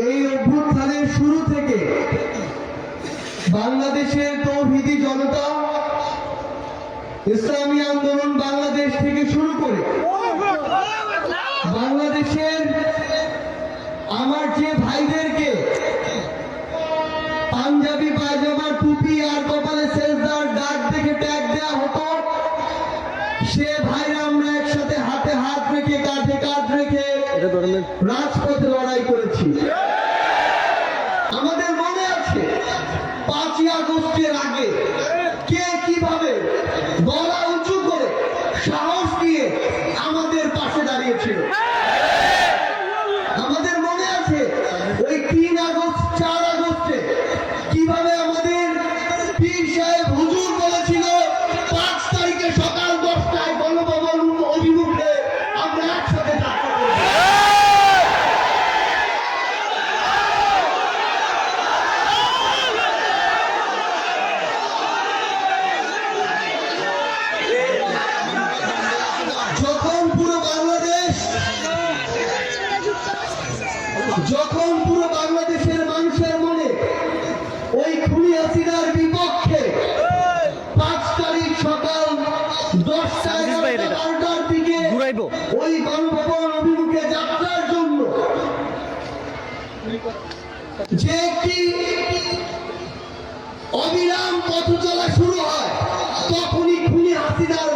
এই অভ্যুত্থানের শুরু থেকে বাংলাদেশের তৌহিদি জনতা, ইসলামী আন্দোলন বাংলাদেশ থেকে শুরু করে বাংলাদেশের আমার যে ভাইদেরকে পাঞ্জাবি পায়জামার টুপি আর কপালে সেজদার দাগ দেখে ট্যাগ দেওয়া হতো, সে ভাইরা আমরা একসাথে হাতে হাত রেখে কাঁধে কাঁধ রেখে রাজপথে লড়াই করেছি। আমাদের মনে আছে 5ই আগস্টের আগে কে কিভাবে গলা উঁচু করে সাহস দিয়ে আমাদের পাশে দাঁড়িয়েছিল। আমাদের মনে আছে ওই 3 আগস্ট 4 আগস্টে কিভাবে আমাদের পীর সাহেব হুজুর বলেছিল 5 তারিখে সকাল 10টায় গণভবন অভিমুখে আমরা একসাথে যাত্রা করব। যখন পুরো বাংলাদেশের মানুষের মনে ওই খুনি হাসিনার বিপক্ষে 5 তারিখ সকাল 10টার দিকে ওই গণভবন অভিমুখে যাত্রার জন্য যে একটি অবিরাম পথ চলা শুরু হয়, তখনই খুনি হাসিনার